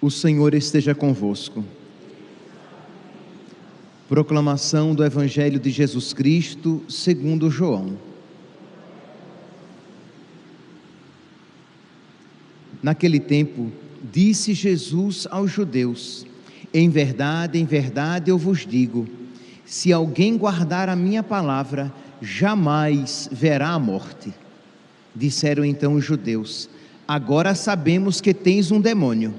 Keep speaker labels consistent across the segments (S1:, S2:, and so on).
S1: O Senhor esteja convosco. Proclamação do Evangelho de Jesus Cristo segundo João. Naquele tempo, disse Jesus aos judeus: em verdade, eu vos digo, se alguém guardar a minha palavra, jamais verá a morte. Disseram então os judeus: agora sabemos que tens um demônio.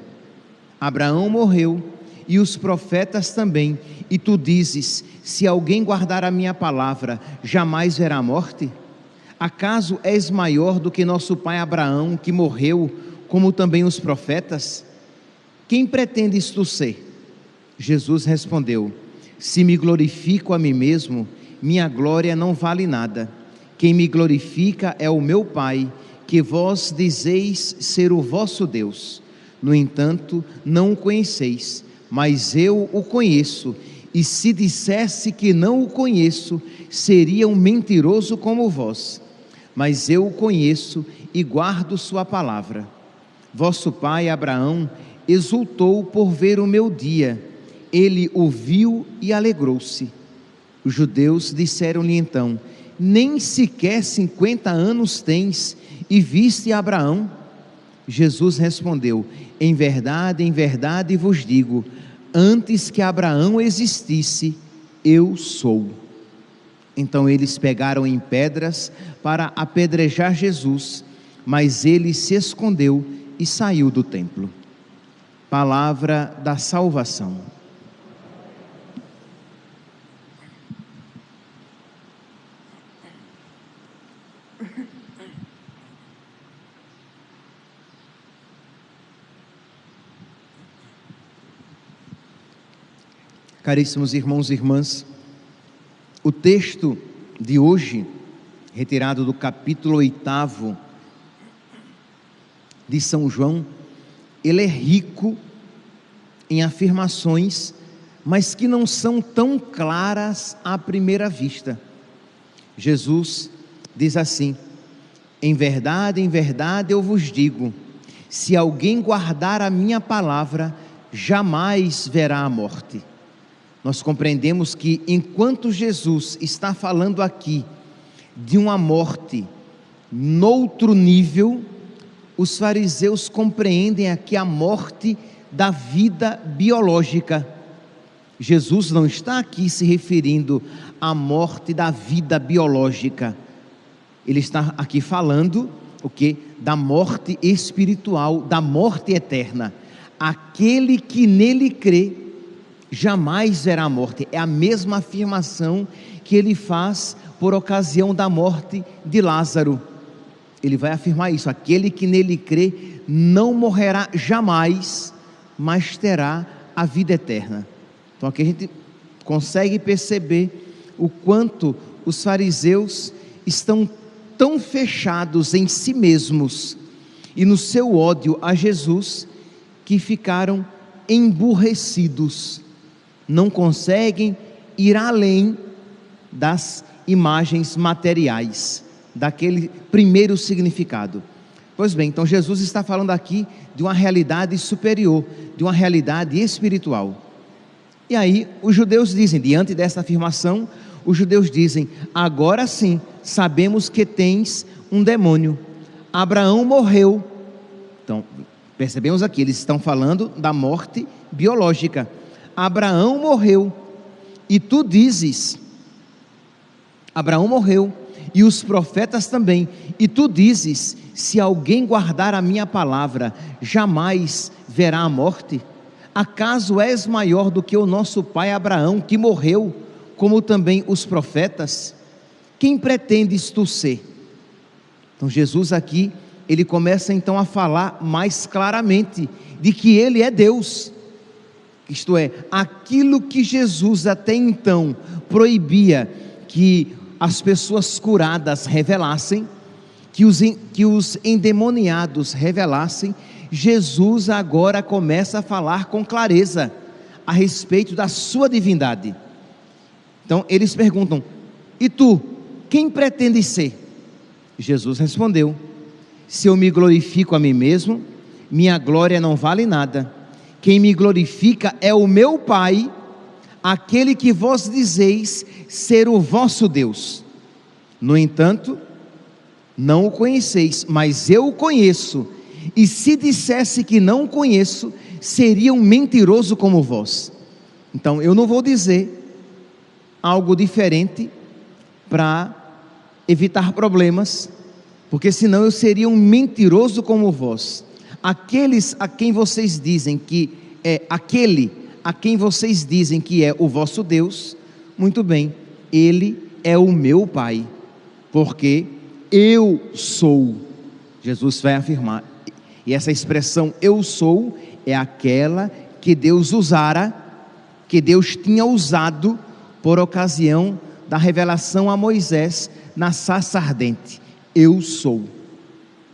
S1: Abraão morreu e os profetas também, e tu dizes: se alguém guardar a minha palavra, jamais verá a morte? Acaso és maior do que nosso pai Abraão, que morreu, como também os profetas? Quem pretendes tu ser? Jesus respondeu: se me glorifico a mim mesmo, minha glória não vale nada. Quem me glorifica é o meu Pai, que vós dizeis ser o vosso Deus. No entanto, não o conheceis, mas eu o conheço, e se dissesse que não o conheço, seria um mentiroso como vós. Mas eu o conheço e guardo sua palavra. Vosso pai Abraão exultou por ver o meu dia, ele o viu e alegrou-se. Os judeus disseram-lhe então: nem sequer 50 anos tens, e viste Abraão? Jesus respondeu: em verdade vos digo, antes que Abraão existisse, eu sou. Então eles pegaram em pedras para apedrejar Jesus, mas ele se escondeu e saiu do templo. Palavra da salvação. Caríssimos irmãos e irmãs, o texto de hoje, retirado do capítulo 8 de São João, ele é rico em afirmações, mas que não são tão claras à primeira vista. Jesus diz assim: em verdade eu vos digo, se alguém guardar a minha palavra, jamais verá a morte. Nós compreendemos que enquanto Jesus está falando aqui de uma morte noutro nível, os fariseus compreendem aqui a morte da vida biológica. Jesus não está aqui se referindo à morte da vida biológica. Ele está aqui falando o quê? Da morte espiritual, da morte eterna. Aquele que nele crê jamais verá a morte. É a mesma afirmação que ele faz por ocasião da morte de Lázaro. Ele vai afirmar isso: aquele que nele crê não morrerá jamais, mas terá a vida eterna. Então aqui a gente consegue perceber o quanto os fariseus estão tão fechados em si mesmos e no seu ódio a Jesus, que ficaram emburrecidos. Não conseguem ir além das imagens materiais, daquele primeiro significado. Pois bem, então Jesus está falando aqui de uma realidade superior, de uma realidade espiritual. E aí os judeus dizem, diante dessa afirmação, os judeus dizem: agora sim, sabemos que tens um demônio. Abraão morreu. Então, percebemos aqui, eles estão falando da morte biológica. Abraão morreu, e tu dizes: Abraão morreu, e os profetas também, e tu dizes: se alguém guardar a minha palavra, jamais verá a morte? Acaso és maior do que o nosso pai Abraão, que morreu, como também os profetas? Quem pretendes tu ser? Então Jesus aqui, ele começa então a falar mais claramente de que ele é Deus. Isto é, aquilo que Jesus até então proibia que as pessoas curadas revelassem, que os endemoniados revelassem, Jesus agora começa a falar com clareza a respeito da sua divindade. Então eles perguntam: e tu, quem pretendes ser? Jesus respondeu: se eu me glorifico a mim mesmo, minha glória não vale nada. quem me glorifica é o meu Pai, aquele que vós dizeis ser o vosso Deus. No entanto, não o conheceis, mas eu o conheço, e se dissesse que não o conheço, seria um mentiroso como vós. Então eu não vou dizer algo diferente para evitar problemas, porque senão eu seria um mentiroso como vós. Aqueles a quem vocês dizem que é aquele a quem vocês dizem que é o vosso Deus, muito bem, ele é o meu Pai, porque eu sou. Jesus vai afirmar, e essa expressão eu sou é aquela que Deus usara, que Deus tinha usado por ocasião da revelação a Moisés na sarça ardente. Eu sou.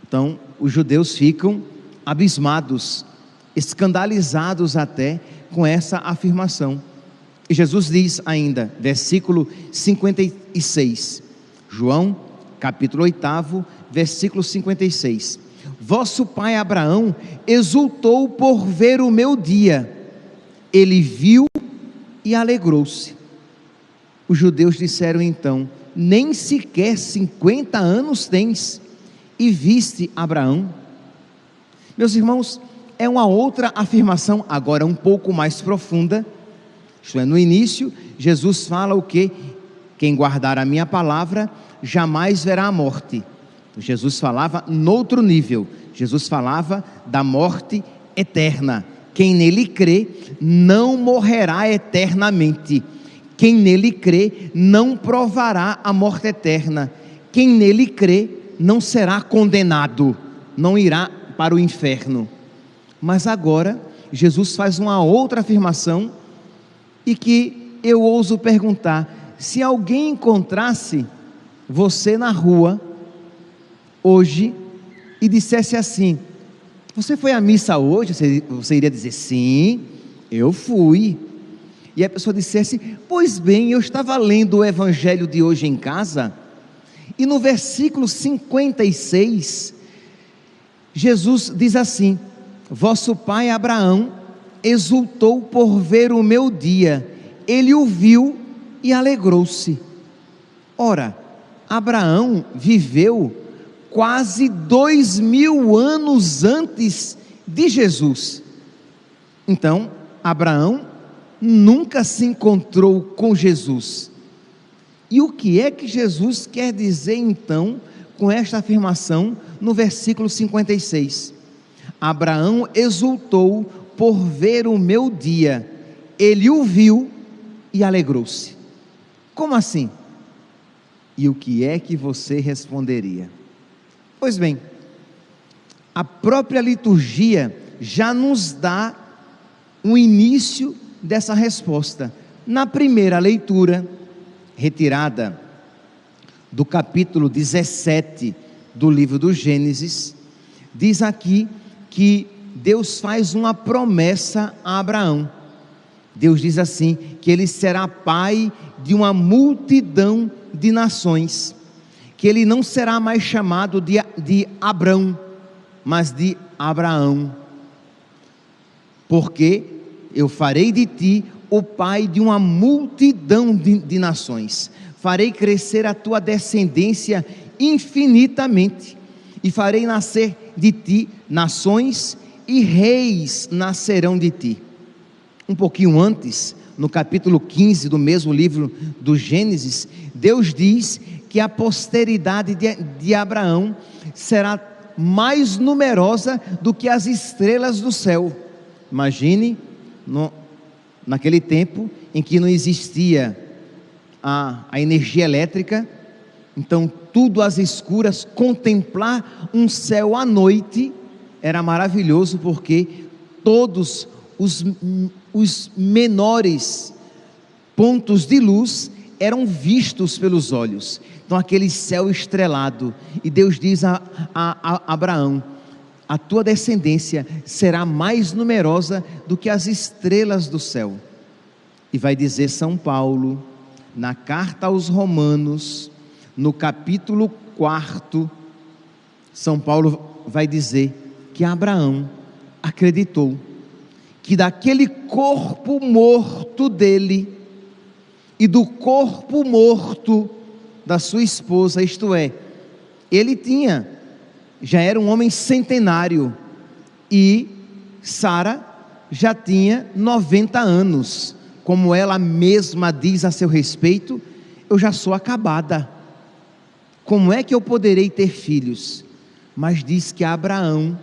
S1: Então os judeus ficam abismados, escandalizados até com essa afirmação. E Jesus diz ainda, versículo 56, João capítulo 8, versículo 56: vosso pai Abraão exultou por ver o meu dia, ele viu e alegrou-se. Os judeus disseram então: nem sequer 50 anos tens, e viste Abraão? Meus irmãos, é uma outra afirmação, agora um pouco mais profunda. Isto é, no início, Jesus fala o que? Quem guardar a minha palavra, jamais verá a morte. Jesus falava noutro nível, Jesus falava da morte eterna. Quem nele crê, não morrerá eternamente. Quem nele crê, não provará a morte eterna. Quem nele crê, não será condenado, não irá para o inferno. Mas agora, Jesus faz uma outra afirmação, e que eu ouso perguntar: se alguém encontrasse você na rua, hoje, e dissesse assim: você foi à missa hoje? Você iria dizer: sim, eu fui. E a pessoa dissesse: pois bem, eu estava lendo o evangelho de hoje em casa, e no versículo 56, Jesus diz assim: vosso pai Abraão exultou por ver o meu dia, ele o viu e alegrou-se. Ora, Abraão viveu quase 2000 anos antes de Jesus. Então, Abraão nunca se encontrou com Jesus. E o que é que Jesus quer dizer então com esta afirmação no versículo 56? Abraão exultou por ver o meu dia, ele o viu e alegrou-se. Como assim? E o que é que você responderia? Pois bem, a própria liturgia já nos dá um início dessa resposta. Na primeira leitura, retirada do capítulo 17 do livro do Gênesis, diz aqui que Deus faz uma promessa a Abraão. Deus diz assim, que ele será pai de uma multidão de nações, que ele não será mais chamado de Abrão, mas de Abraão, porque eu farei de ti o pai de uma multidão de nações, farei crescer a tua descendência infinitamente, e farei nascer de ti nações, e reis nascerão de ti. Um pouquinho antes, no capítulo 15 do mesmo livro do Gênesis, Deus diz que a posteridade de Abraão será mais numerosa do que as estrelas do céu. Imagine, naquele tempo em que não existia a energia elétrica, então tudo às escuras, contemplar um céu à noite era maravilhoso, porque todos os menores pontos de luz eram vistos pelos olhos. Então aquele céu estrelado, e Deus diz a Abraão: a tua descendência será mais numerosa do que as estrelas do céu. E vai dizer São Paulo, na carta aos Romanos, no capítulo 4, São Paulo vai dizer que Abraão acreditou que daquele corpo morto dele e do corpo morto da sua esposa, isto é, ele já era um homem centenário, e Sara já tinha 90 anos, como ela mesma diz a seu respeito: eu já sou acabada, como é que eu poderei ter filhos? Mas diz que Abraão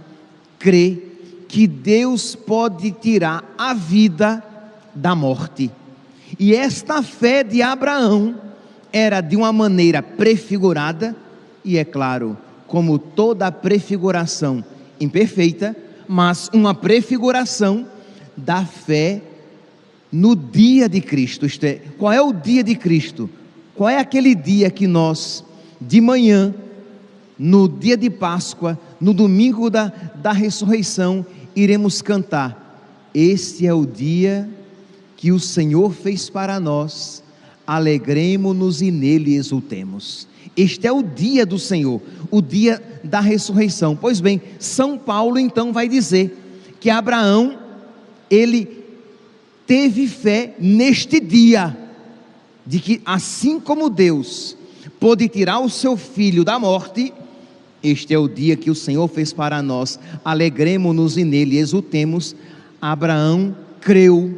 S1: crê que Deus pode tirar a vida da morte, e esta fé de Abraão era de uma maneira prefigurada, e é claro, como toda prefiguração imperfeita, mas uma prefiguração da fé no dia de Cristo. Isto é, qual é o dia de Cristo? Qual é aquele dia que nós, de manhã, no dia de Páscoa, no domingo da ressurreição, iremos cantar: este é o dia que o Senhor fez para nós, alegremo-nos e nele exultemos. Este é o dia do Senhor, o dia da ressurreição. Pois bem, São Paulo então vai dizer que Abraão, ele teve fé neste dia, de que assim como Deus pôde tirar o seu filho da morte, este é o dia que o Senhor fez para nós, alegremo-nos e nele exultemos. Abraão creu,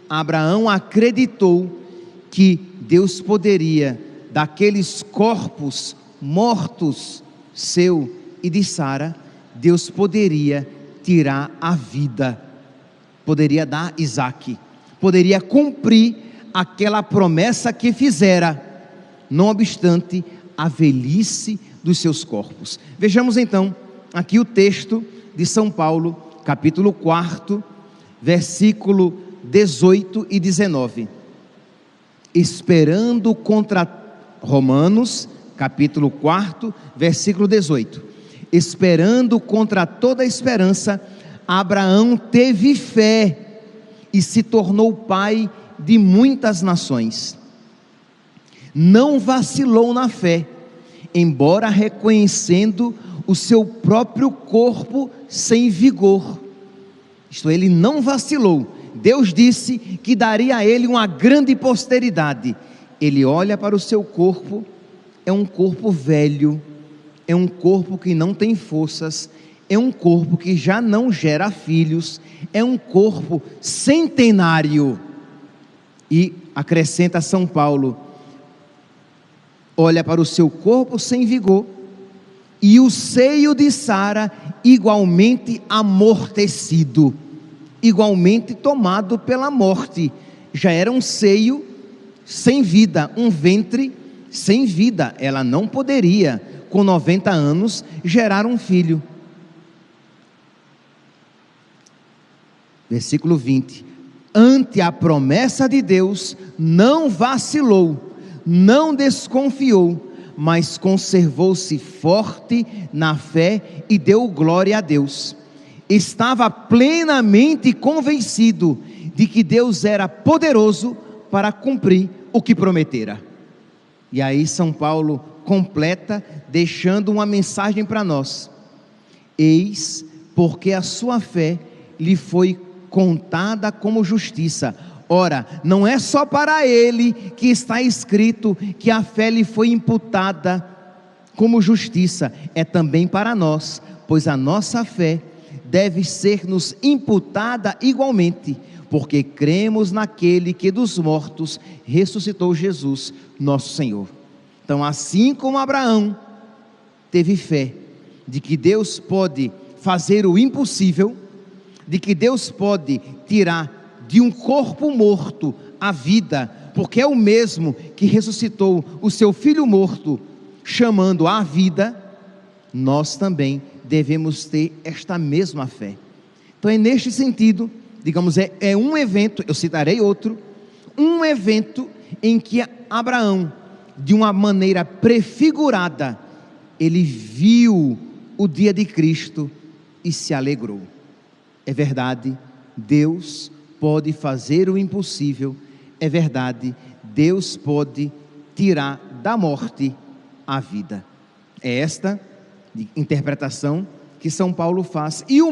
S1: Abraão acreditou que Deus poderia, daqueles corpos mortos, seu e de Sara, Deus poderia tirar a vida, poderia dar Isaque, poderia cumprir aquela promessa que fizera, não obstante a velhice dos seus corpos. Vejamos então aqui o texto de São Paulo, capítulo 4, versículo 18 e 19. Esperando contra Romanos, capítulo 4, versículo 18. Esperando contra toda esperança, Abraão teve fé e se tornou pai de muitas nações. Não vacilou na fé, embora reconhecendo o seu próprio corpo sem vigor. Isto é, ele não vacilou. Deus disse que daria a ele uma grande posteridade. Ele olha para o seu corpo, é um corpo velho, é um corpo que não tem forças, é um corpo que já não gera filhos, é um corpo centenário. E acrescenta São Paulo: olha para o seu corpo sem vigor, e o seio de Sara igualmente amortecido, igualmente tomado pela morte. Já era um seio sem vida, um ventre sem vida. Ela não poderia, com 90 anos, gerar um filho. Versículo 20: ante a promessa de Deus, não vacilou, não desconfiou, mas conservou-se forte na fé e deu glória a Deus. Estava plenamente convencido de que Deus era poderoso para cumprir o que prometera. E aí São Paulo completa, deixando uma mensagem para nós: eis porque a sua fé lhe foi contada como justiça. Ora, não é só para ele que está escrito que a fé lhe foi imputada como justiça, é também para nós, pois a nossa fé deve ser nos imputada igualmente, porque cremos naquele que dos mortos ressuscitou Jesus, nosso Senhor. Então, assim como Abraão teve fé de que Deus pode fazer o impossível, de que Deus pode tirar de um corpo morto a vida, porque é o mesmo que ressuscitou o seu filho morto, chamando à vida, nós também devemos ter esta mesma fé. Então é neste sentido, digamos, é um evento, eu citarei outro, um evento em que Abraão, de uma maneira prefigurada, ele viu o dia de Cristo e se alegrou. É verdade, Deus pode fazer o impossível, é verdade, Deus pode tirar da morte a vida. É esta interpretação que São Paulo faz, e o